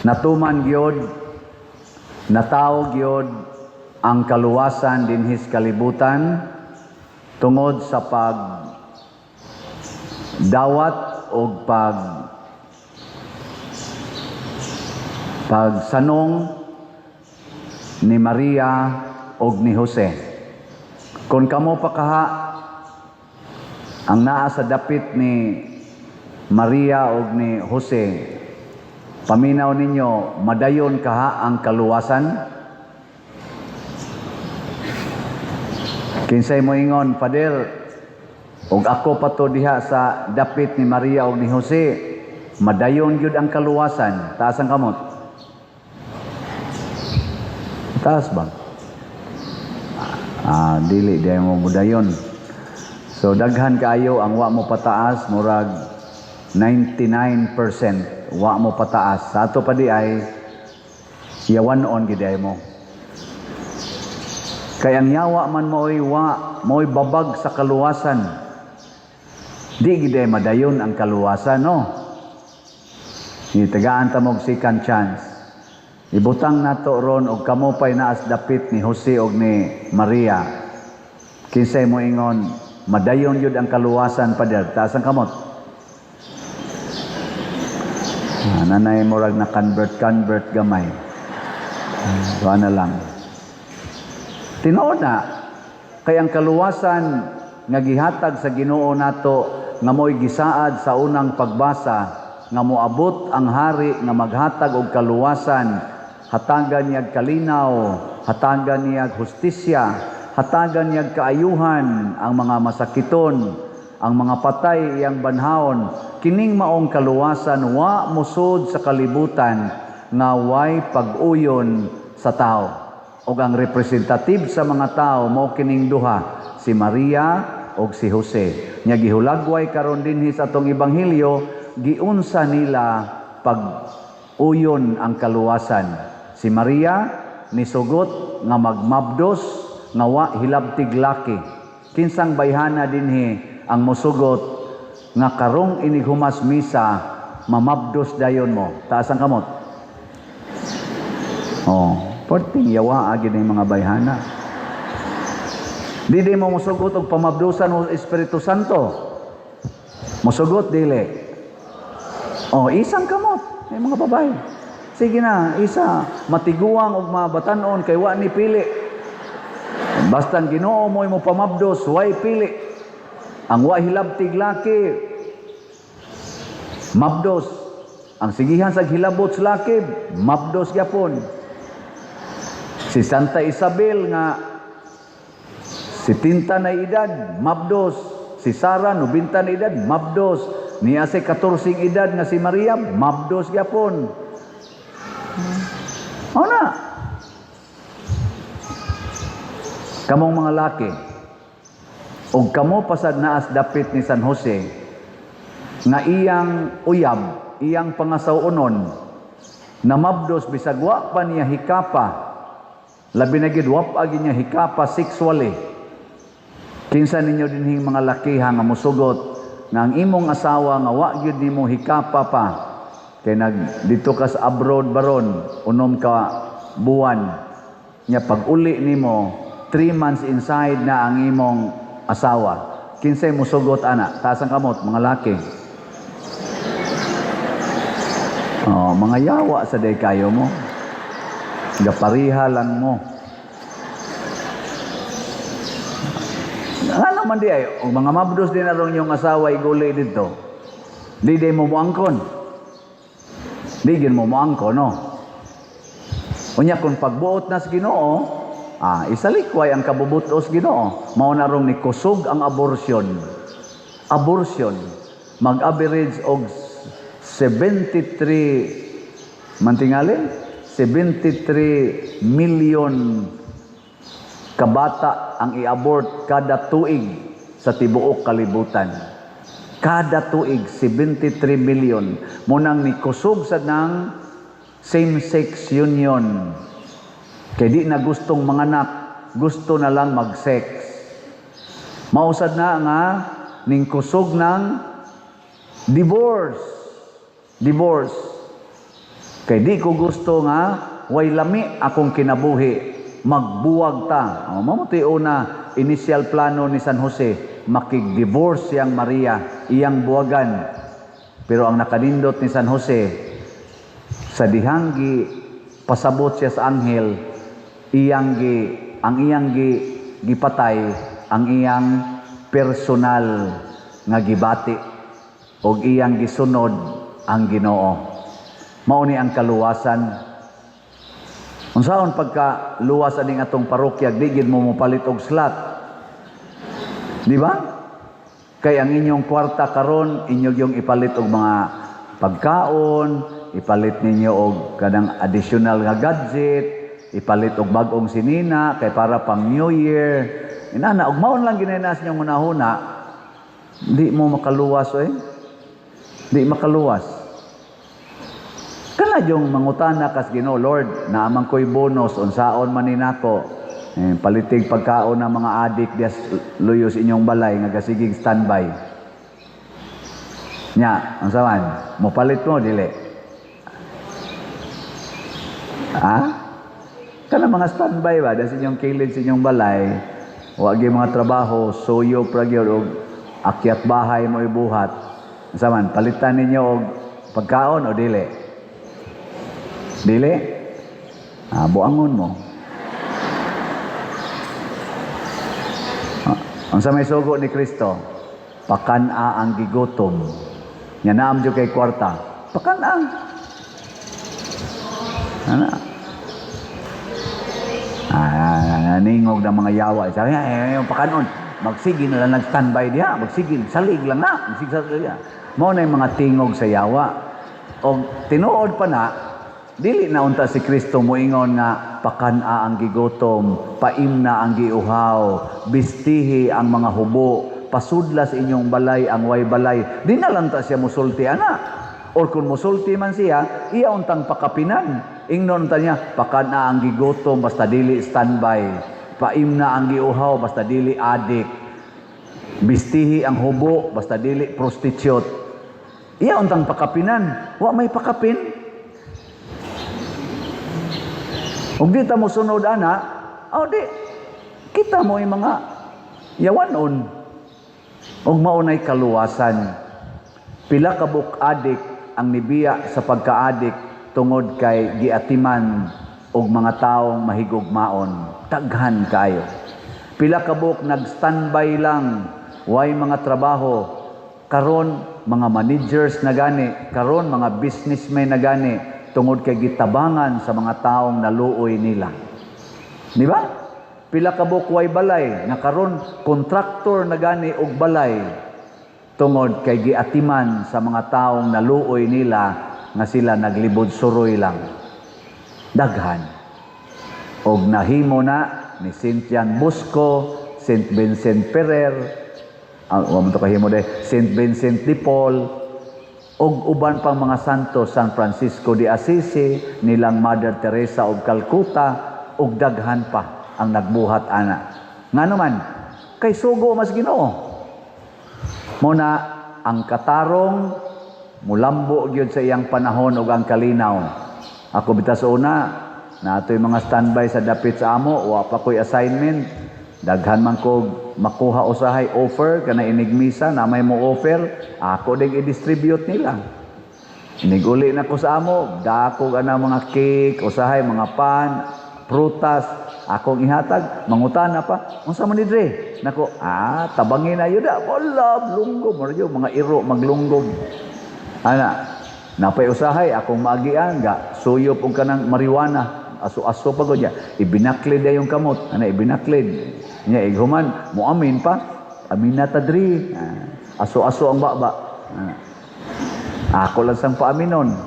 Natuman gyud, nataw gyud ang kaluwasan dinhis kalibutan tungod sa dawat o pagsanong ni Maria o ni Jose. Kung kamo pa kaha ang naa sa dapit ni Maria o ni Jose, paminaw ninyo, madayon kaha ang kaluwasan? Kinsay mo ingon, Pader, og ako pa to diha sa dapit ni Maria o ni Jose, madayon gyud ang kaluwasan. Taas ang kamot. Taas ba? Dili di mo mudayon. So daghan kaayo ang wa mo pataas, murag 99% wa mo pataas. Sa ato pa di ay yawan-on gid mo. Kay ang yawa man mo'y mo'y babag sa kaluwasan. Di gid madayon ang kaluwasan, no? Itagaan ta mog second chance. Ibutang nato ron og kamo pay naas dapit ni Jose og ni Maria. Kinsay mo ingon, madayon yun ang kaluwasan, Pader. Taas ang kamot. Nanay mo rag na convert gamay. Doon na lang. Tinuod na, kay ang kaluwasan nga gihatag sa Ginoo nato nga mo'y gisaad sa unang pagbasa nga moabot ang hari nga maghatag og kaluwasan, hatagan niyag kalinaw, hatagan niyag hustisya, hatagan niyag kaayuhan ang mga masakiton, ang mga patay iyang banhaon. Kining maong kaluwasan wa musod sa kalibutan nga way pag-uyon sa tao. Og ang representative sa mga tao mao kining duha, si Maria og si Jose. Nya gihulagway karon dinhi sa atong ebanghelyo, giunsa nila pag-uyon ang kaluwasan. Si Maria nisugot nga magmabdos nga wa hilabtig laki. Kinsang bayhana dinhi ang mosugot nga karong inighumas misa mamabdos dayon mo. Taas ang kamot. Porting yawa agin ng mga bayhana. Di mo musugot og pamabdosan o Espiritu Santo. Musugot dili. Isang kamot ay mga babae. Sige na, isa, matiguang og mabatanon kay wa ni pili. Basta ang Ginoo mo pamabdos, way pili. Ang wa hilabtig laki, mabdos. Ang sigihan sa hilabot sa laki, mabdos gyapon. Si Santa Isabel nga 70 na edad, mabdos. Si Sara 90 na edad, mabdos. Niya si 14 edad nga si Maria, mabdos gyapon. Na. Kamong mga laki, og kamo pasad naas dapit ni San Jose, nga iyang uyab, iyang pangasawunon, na mabdos bisag wa pa niya hikapa, labi na gid wa pa niya hikapa sexually. Kinsa ninyo dinhing mga lakiha nga mosugot nga ang imong asawa nga wa gyud nimo hikapa pa, kay dito ka sa abroad baron, unom ka buwan, nya pag uli nimo 3 months inside na ang imong asawa. Kinsay mosugot ana? Taas ang kamot, mga laki. Mga yawa sa day kayo mo. Gapariha lang mo. Ano man di ay, mga mabdos din na rin yung asawa iguli dito. Di mo muangkon. Di mo muangkon, no? Unya kung pagbuot na sa Ginoo, isalikway ang kabubutos Ginoo. Mao na rong ni kusog ang abortion. Abortion mag-average og 73 mantingali 73 million kabata ang i-abort kada tuig sa tibuok kalibutan. Kada tuig 73 million munang ni kusog sa nang same-sex union. Kay di na gustong manganak, gusto na lang mag-sex. Mausad na nga ning kusog ng divorce. Kay di ko gusto nga way lami akong kinabuhi, magbuwag ta. Mamuti una initial plano ni San Jose, makig-divorce siyang Maria, iyang buwagan. Pero ang nakanindot ni San Jose, sa dihanggi pasabot siya sa anghel, ang iyang gipatay, ang iyang personal nga gibati og iyang gisunod ang Ginoo. Mao ni ang kaluwasan. Unsaon pagka luwas aning atong parokya, di gid mo mopalit og slot. Di ba? Kay ang inyong kwarta karon inyo yung ipalit og mga pagkaon, ipalit ninyo og kanang additional nga gadget, ipalit og bag-ong sinina kay para pang New Year. Inana og maon lang ginainas niyo hunahuna, di mo makaluwas Di makaluwas. Kana yung mangutana kas Ginoo, Lord, naamang ko'y bonus unsaon man ninako. Palitig pagkaon ng mga adik dias luyos inyong balay nga gasigig standby. Nya, unsaman? Mo palit mo dili. Kana mga standby ba das inyong kilid sa inyong balay, wa gyud mga trabaho, suyo pra gyud og akyat bahay mo ibuhat. Unsaman, palitan ninyo og pagkaon o dili? Dili? Buangon mo. Unsa may sugo ni Kristo? Pakana ang gigutom. Nya naam jud kay kwarta. Pakana. Ningog ng mga yawa. Sabi yung pakanon, magsige na lang nag-standby diha, magsige, salig lang na, magsige diha. Mao na yung mga tingog sa yawa. O tinuod pa na, dili na unta si Kristo moingon nga pakana ang gigutom, paimna ang giuhaw, bistihi ang mga hubo, pasudlas inyong balay ang way balay. Di na lang ta siya musulti ana. Or kung musulti man siya, iya untang pakapinan. Ingnon ta niya, pakana ang gigutom basta dili standby, paimna ang giuhaw basta dili adik, bistihi ang hubo basta dili prostitute. Iya untang pakapinan. Wa may pakapin. Ug di ta mo sunod ana, di kita mo yung mga yawanon. Ug maunay kaluwasan. Pila ka buk-adik ang nibiya sa pagkaadik tungod kay giatiman og mga taong mahigugmaon. Daghan kayo. Pila ka buk nag-standby lang, way mga trabaho. Karon mga managers na gani, karon mga businessmen na gani, tungod kay gitabangan sa mga taong naluoy nila. Di ba? Pila ka buk way balay, nga karon kontraktor na gani og balay, tungod kay giatiman sa mga taong naluoy nila nga sila naglibod suroy lang. Daghan. Og nahimo na ni Cynthian Busco, St. Vincent Ferrer, St. Vincent de Paul, og uban pang mga santo, San Francisco de Assisi, nilang Mother Teresa of Calcutta, og daghan pa ang nagbuhat ana. Nga naman, kay sugo mas Ginoo. Muna ang katarong mulambo gyud sa iyang panahon ug ang kalinaw. Ako bitas una, natoy mga standby sa dapit sa amo, wa pa koy assignment. Daghan man ko makuha usahay offer kana inigmisa na may mo offer, ako ding i-distribute nila. Iniguli na ko sa amo, dako ana mga cake, usahay mga pan, prutas, akong ihatag, mangutana pa, unsa man ni dre? Nako, tabangin na yun wala, lunggob, mga iro maglunggob. Napay usahay, akong maagian, suyop og kanang marijuana, aso-aso pa ko niya, ibinaklid na yung kamot, ibinaklid. Niya, ighuman, muamin pa, amin na tadri, aso-aso ang baba. Ako lang sang paaminon.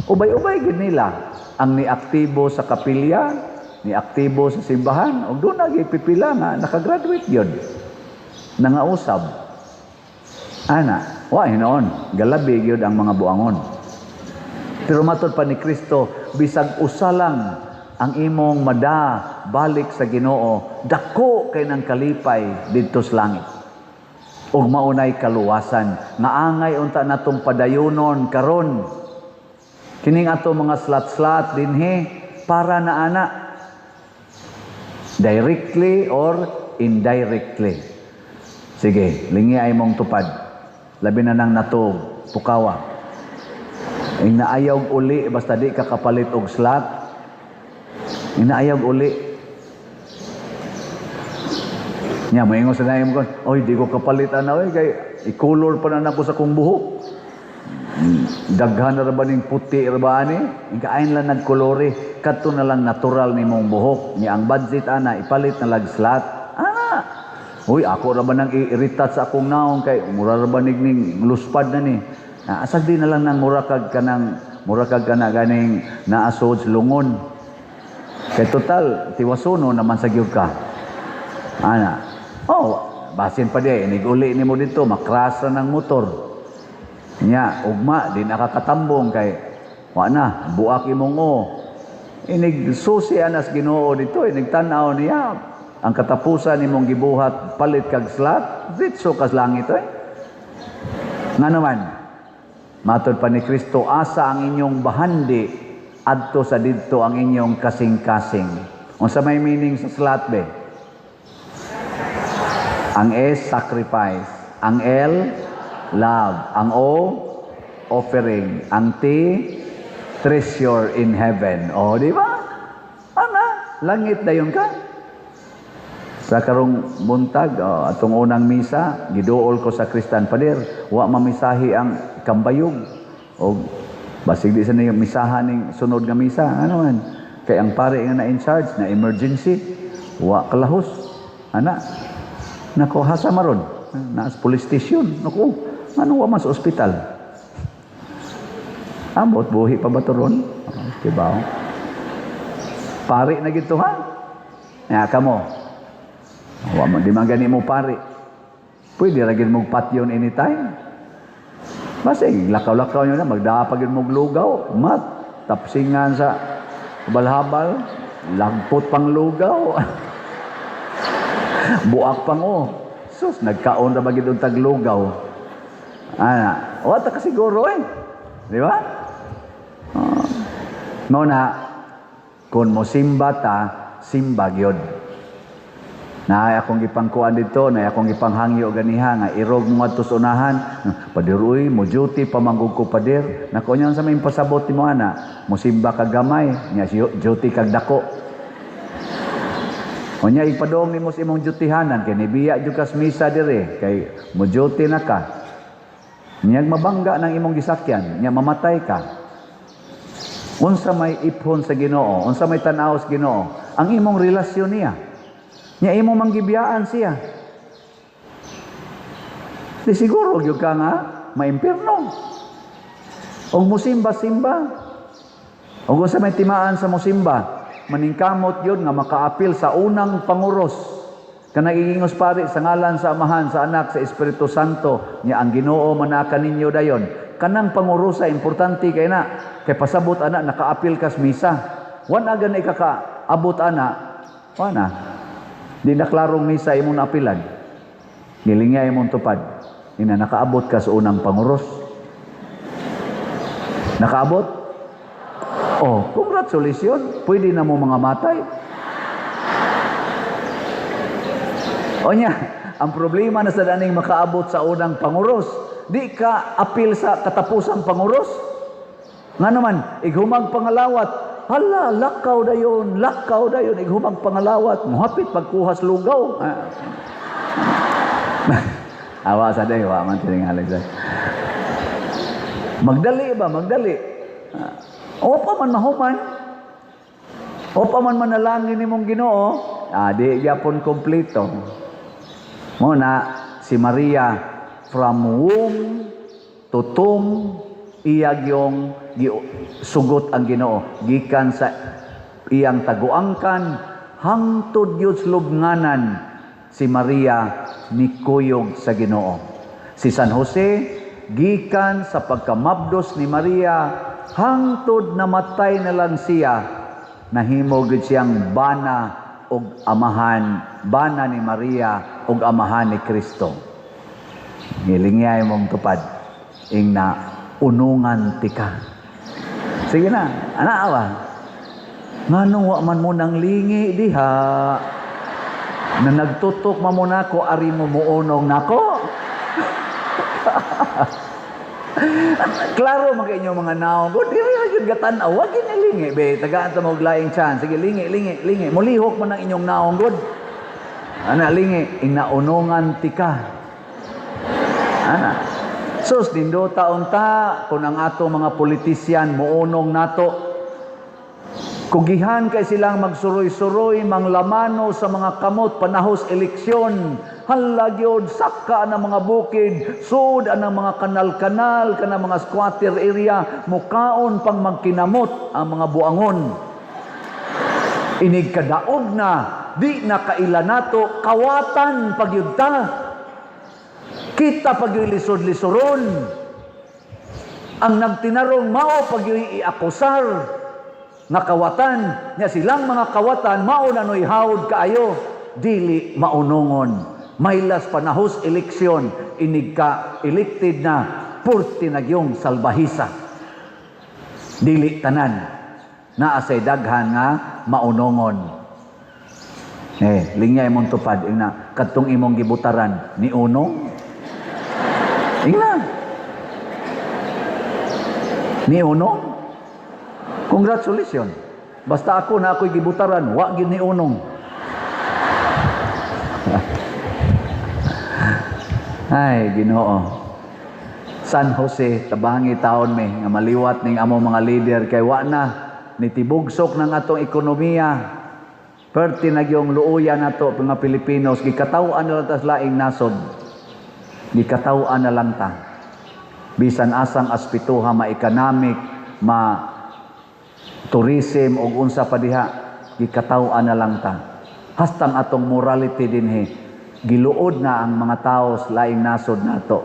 Ubay-ubay gid nila ang niaktibo sa kapilya, niaktibo sa simbahan, o doon nagipipila nga, nakagraduate yun. Nangausab. Hinoon, galabi yun ang mga buangon. Pero matod pa ni Kristo, bisag usa lang ang imong balik sa Ginoo, dako kay nang kalipay didto sa langit. Ug maunay kaluwasan, nga angay unta natong padayonon karon. Kining ato mga slat-slat dinhi para na ana. Directly or indirectly. Sige, lingi ay mong tupad. Labi na nang natog, pukawa. Inaayaw uli, basta di ka kapalit og slat. Inaayaw uli. Nya, moingon sa naim ko, oy, di ko kapalit oy, kay i-color pa na ako sa kong buhok. Daghan na ba ning puti ba ani? Ingkain lang nagkolore, kadto na lang natural ni mong buhok. Nya ang budget ana ipalit na lag slat. Uy, ako ra ba nang i-irritate sa akong naong kay mura ra ba ning luspad na ni. Asag di na lang nang mura kag kana ganing naasod lungon. Kay total tiwasono naman sa gyud ka. Ana. Basin pa di iniguli nimo dito makras ra ng motor. Nya, ugma, di nakakatambong kay, na, buak imong Inig susi anas Ginoo dito, inigtanaw niya, ang katapusan imong gibuhat, palit kag slat, ditso kas langit Nga naman, matod pa ni Kristo, asa ang inyong bahandi, adto sa didto ang inyong kasing-kasing. Unsa may meaning sa slat be? Ang S, sacrifice. Ang L, love. Ang O, offering. Ang T, treasure in heaven. Di ba? Langit dayon ka. Sa karong buntag, atong unang misa, giduol ko sa Kristan Pader, wa mamisahi ang kambayog. Basig di sa niyo misahan ning sunod nga misa. Man? Kay ang pare nga na in charge, na emergency, wa kalahos. Nako, hasa maron. Naas police station. Nako, ano wa mas ospital? Ambot buhi pa ba to ron? Diba? Pari na gito ha? Kamo. Di man gani mo pari. Pwede ragin mong patyon anytime. Basig, lakaw-lakaw nyo na. Magdapagin mong lugaw. Tapsingan sa balhabal. Lagpot pang lugaw. Buak pang Sus, nagkaon na bagid og taglugaw. Wata ka siguro Di ba? Muna, kung mo simba ta, simba gyud. Na akong gipangkuan dito, na akong gipanghangyo ganiha nga irog mo adto sa unahan. Padiroy mo duty pamanggug ko padir. Nako nyan sa may pasabot mo ana, mo simba kag gamay, nya duty kag dako. Unya ipadong nimo sa imong dutihanan kay nibiya jud kas misa dire kay mo duty na ka. Nya mabangga ng imong gisakyan, nya mamatay ka. Unsa may iphon sa Ginoo, unsa may tan-aw sa Ginoo, ang imong relasyon niya. Nya imong manggibiyaan siya. Di siguro gyud ka nga maimpierno. Og musimba-simba. Og unsa may timaan sa musimba, maningkamot yun nga makaapil sa unang panguros. Kanang igingos pari sa ngalan sa Amahan, sa Anak, sa Espiritu Santo, niya ang Ginoo manaka ninyo dayon. Kanang pangurusa importante kay na, kay pasabot ana nakaapil kas misa. Wan aga na ikakaabot ana, wana. Di na klarong misa imong naapilan. Gilingay imong tupad. Ina nakaabot ka sa unang panguros. Nakaabot? Congratulations. Pwede na mo mga matay. Nya, ang problema na sa daning makaabot sa unang panguros, di ka apil sa katapusang panguros. Nga naman, ighumang pangalawat, hala, lakaw dayon, ighumang pangalawat, muhapit pagkuhas lugaw. Awa sa day, wa man tining Alex. Magdali ba? Magdali. O pa man mahuman. O pa man manalangin nimong Ginoo. Di yapon kompleto. Muna, si Maria, from womb to tomb, iyag yung sugot ang Ginoo. Gikan sa iyang taguangkan, hangtod yun lubnganan, si Maria, nikuyog sa Ginoo. Si San Jose, gikan sa pagkamabdos ni Maria, hangtod namatay na lang siya, nahimog siyang bana og amahan, bana ni Maria og amahan ni Kristo. Ngilingay mong tupad, ing na unungan tika. Sige na, awa. Nganong wa man mo nang lingi diha? Na nagtutok man mo nako, ari mo muunong nako. Klaro mga inyong mga naong. Kung diri na yun gatanaw, wag ginilingi. Be, tagaan ta maglaing chance. Sige, lingi. Mulihok mo ng inyong naong, good. Ana, lingi. Inaunungan tika. Ana. Sus, dindo taon ta, kung ang atong mga politisyan, muunong nato, kugihan kay silang magsuroy-suroy, manglamano sa mga kamot, panahos eleksyon, halagyod, saka ng mga bukid, sud ang mga kanal-kanal, kanang mga squatter area, mukaon pang magkinamot ang mga buangon. Inig kadaog na, di na kaila nato, kawatan pagyudta. Kita pagyoy-lisod-lisoron. Ang nagtinarong mao pagyoy iakusar. Nakawatan niya silang mga kawatan mao na noy hawd kaayo, dili maunongon. Maylas panahos eleksyon, inig ka elected na purti nagyong salbahisa. Dili tanan naa say daghan nga maunongon. Lingay mong tupad ina kadtong imong gibutaran ni unong. Ingnan. Ni unong. Congratulations. Basta ako na ako'y gibutaran, wa gyud ni unong. Ay, Ginoo. San Jose, tabangi taon me nga maliwat ning amo mga leader kay wa na nitibugsok ng atong ekonomiya. Perti nagyong luuyan nato mga Pilipinos, gikataw-an na lang tas laing nasod. Gikataw-an na lang ta. Bisan asang aspituha ma-economic, tourism o unsa pa diha, gikataw-an na lang ta. Hastang atong morality dinhi, giluod na ang mga tao sa laing nasod nato.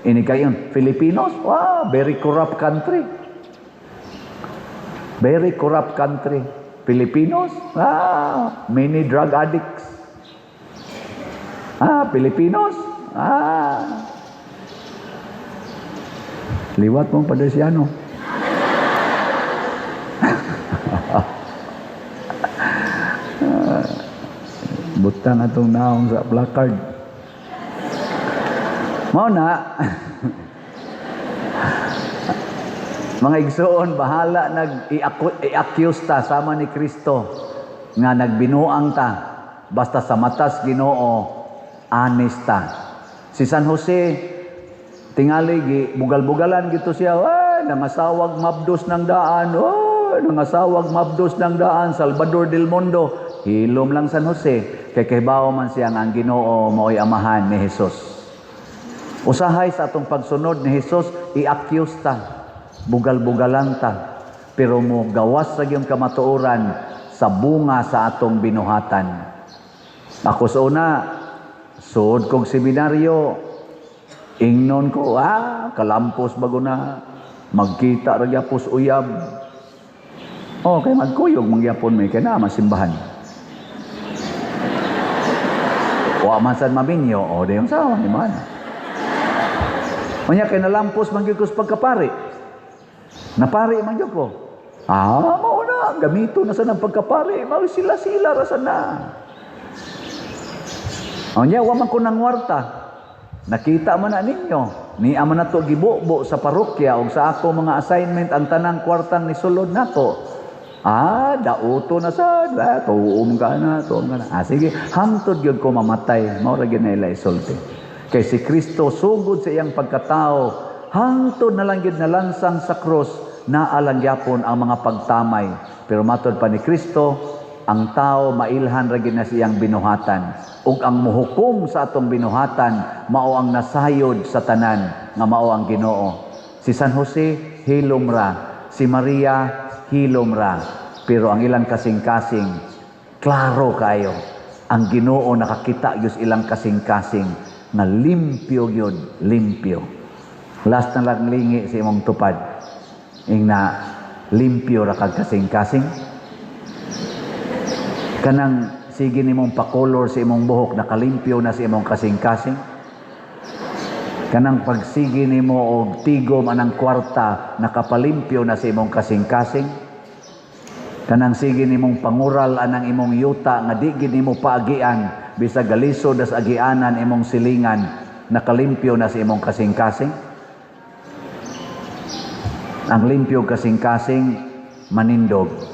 Ini kayon, Filipinos, wow, very corrupt country. Very corrupt country. Filipinos, many drug addicts. Filipinos, liwat mong Padesiano. Butang atong naong sa placard. Mao na. Mga igsoon, bahala nag-i-accuse ta sama ni Kristo nga nagbinuang ta. Basta sa matas Ginoo, honest ta. Si San Jose, tingali, bugal-bugalan gito siya. Nangasawag mabdos ng daan. Nangasawag mabdos ng daan. Salvador del Mundo. Hilom lang San Jose. Kay kahibaw man siya nga ang Ginoo mao'y amahan ni Jesus. Usahay sa atong pagsunod ni Jesus, i-accuse ta. Bugal-bugalan ta. Pero mo gawas sa iyong kamatuoran sa bunga sa atong binuhatan. Ako sa una, suod kong seminaryo, ingnon ko, kalampos bago na, magkita ragyapos uyab. Kay magkuyog mangyapon may kaya na masimbahan. O amasan maminyo, dayong sawa, di man. Kanya kay nalampos mangyugos pagkapari. Napari man yun ko. Mauna, gamito na sa ng pagkapari. Sila-sila rasa na. Kanya, waman ko ng warta. Nakita man na ninyo. Ni ama na to gibubo sa parokya o sa ako mga assignment ang tanang kwartang ni sulod na to. Dauto na sa, tuum ka na. Sige, hangtod yun ko mamatay. Maura yun na ila isulti. Kay si Kristo, sugod sa iyang pagkatao, hangtod na lang yun na lansang sa krus, naalangyapon ang mga pagtamay. Pero matod pa ni Kristo, ang tao mailhan ragin na siyang binuhatan. Ug ang muhukom sa atong binuhatan, mao ang nasayod sa tanan, nga mao ang Ginoo. Si San Jose, hilom ra. Si Maria, hilom ra. Pero ang ilang kasing-kasing, klaro kayo. Ang Ginoo nakakita yus ilang kasing-kasing, na limpyo yun, limpyo. Last na lang lingi sa imong tupad. Na limpyo ra kag kasing-kasing. Kanang sige nimong pa-color sa imong buhok, nakalimpyo na sa imong kasing-kasing. Kanang pagsigi nimo og tigom anang kwarta nakapalimpyo na sa imong kasing-kasing. Kanang sige nimong pangural anang imong yuta nga di gid nimo paagian bisag galisod as agianan imong silingan nakalimpyo na sa imong kasing-kasing. Ang limpyo kasing-kasing manindog.